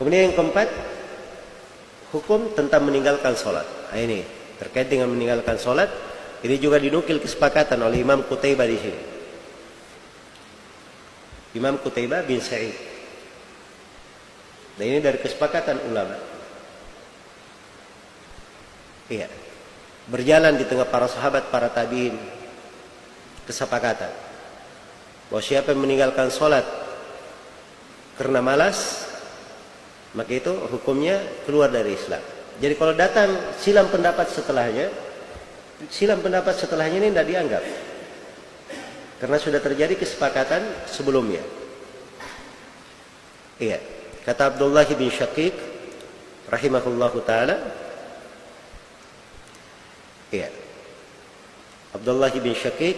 Kemudian yang keempat, hukum tentang meninggalkan sholat. Nah, ini terkait dengan meninggalkan sholat. Ini juga dinukil kesepakatan oleh Imam Qutaibah di sini. Imam Qutaibah bin Sa'id. Dan ini dari kesepakatan ulama. Iya. Berjalan di tengah para sahabat, para tabi'in, kesepakatan bahwa siapa yang meninggalkan sholat karena malas, maka itu hukumnya keluar dari Islam. Jadi kalau datang silam pendapat setelahnya ini tidak dianggap, karena sudah terjadi kesepakatan sebelumnya. Iya. Kata Abdullah bin Syaqiq rahimahullahu ta'ala, iya, Abdullah bin Syaqiq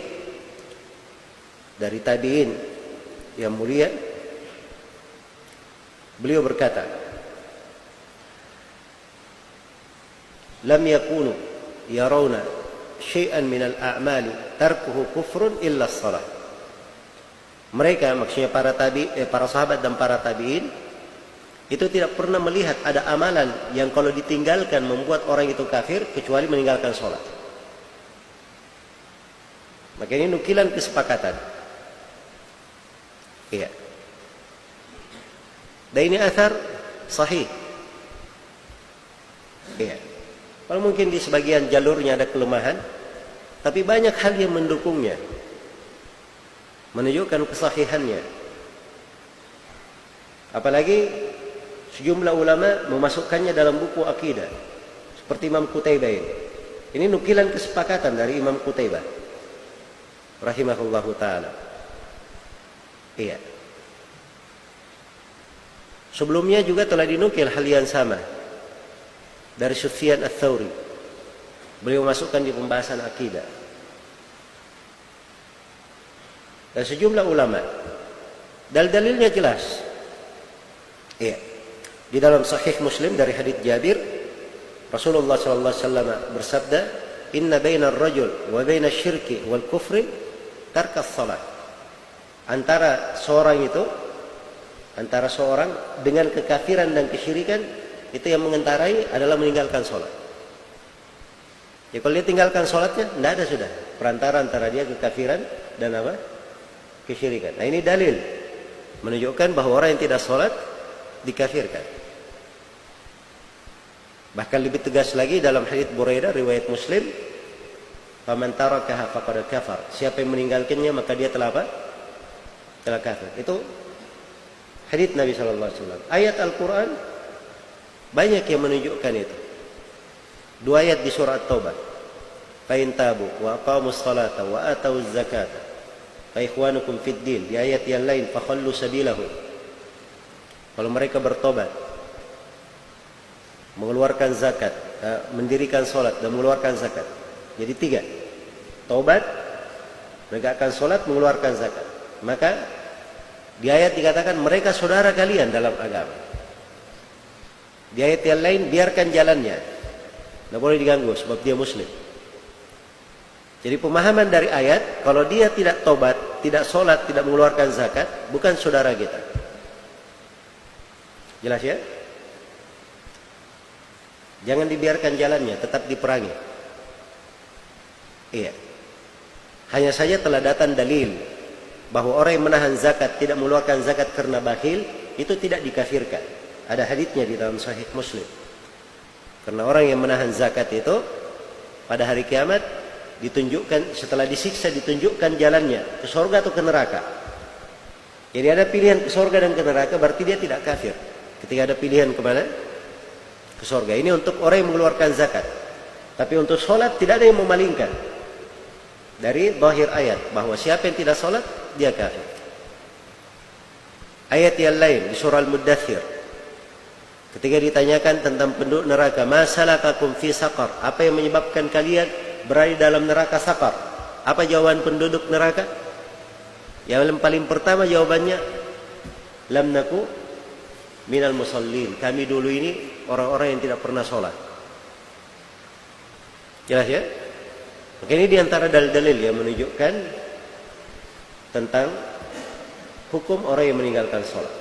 dari tabi'in yang mulia, beliau berkata, lam yakunu yarawna syai'an minal a'mali tarkuhu kufrun illa as-salah. Mereka, maksudnya para sahabat dan para tabi'in, itu tidak pernah melihat ada amalan yang kalau ditinggalkan membuat orang itu kafir kecuali meninggalkan sholat. Maka ini nukilan kesepakatan. Iya. Dan ini athar sahih. Iya. Kalau mungkin di sebagian jalurnya ada kelemahan, tapi banyak hal yang mendukungnya, menunjukkan kesahihannya. Apalagi sejumlah ulama memasukkannya dalam buku akidah, seperti Imam Qutaibah ini. Ini nukilan kesepakatan dari Imam Qutaibah rahimahullahu ta'ala. Iya. Sebelumnya juga telah dinukil hal yang sama dari Sufyan Ats-Tsauri. Beliau masukkan di pembahasan akidah. Dan sejumlah ulama, dalilnya jelas. Iya. Di dalam Sahih Muslim dari hadits Jabir, Rasulullah sallallahu alaihi wasallam bersabda, "Inna bainar rajul wa bainasy syirki wal kufri tarkas shalah." Antara seorang dengan kekafiran dan kesyirikan, itu yang mengendarai adalah meninggalkan sholat. Ya, kalau dia tinggalkan sholatnya, tidak ada sudah perantara antara dia kekafiran dan apa? Kesyirikan. Nah, ini dalil menunjukkan bahwa orang yang tidak sholat dikafirkan. Bahkan lebih tegas lagi dalam hadits Buraidah riwayat Muslim, "Faman tarakaha faqad kafar." Siapa yang meninggalkannya maka dia telah apa? Telah kafir. Itu hadits Nabi sallallahu alaihi wasallam. Ayat Al-Qur'an banyak yang menunjukkan itu. Dua ayat di surah At-Taubah. "Fa in tabu wa aqamus salata wa atawuz zakata fa ikhwanukum fid din." Di ayat yang lain, "Fa khallu sabilahum." Kalau mereka bertobat, mengeluarkan zakat, mendirikan sholat dan mengeluarkan zakat. Jadi tiga. Taubat, menegakkan sholat, mengeluarkan zakat. Maka di ayat dikatakan mereka saudara kalian dalam agama. Di ayat yang lain, biarkan jalannya, tidak boleh diganggu sebab dia muslim. Jadi pemahaman dari ayat, kalau dia tidak taubat, tidak sholat, tidak mengeluarkan zakat, bukan saudara kita. Jelas ya? Jangan dibiarkan jalannya, tetap diperangi. Iya. Hanya saja telah datang dalil bahwa orang yang menahan zakat, tidak mengeluarkan zakat karena bakhil, itu tidak dikafirkan. Ada haditsnya di dalam Sahih Muslim. Karena orang yang menahan zakat itu pada hari kiamat ditunjukkan, setelah disiksa ditunjukkan jalannya ke surga atau ke neraka. Jadi ada pilihan ke surga dan ke neraka, berarti dia tidak kafir. Ketika ada pilihan kemana? Ke surga. Ini untuk orang yang mengeluarkan zakat. Tapi untuk sholat tidak ada yang memalingkan dari zahir ayat bahwa siapa yang tidak sholat dia kafir. Ayat yang lain di surah Al-Muddathir, ketika ditanyakan tentang penduduk neraka, "Ma salakakum fi saqar?" Apa yang menyebabkan kalian berada dalam neraka Saqar? Apa jawaban penduduk neraka? Yang paling pertama jawabannya, "Lam naku minal musallin." Kami dulu ini orang-orang yang tidak pernah sholat. Jelas ya? Maka ini diantara dalil-dalil yang menunjukkan tentang hukum orang yang meninggalkan sholat.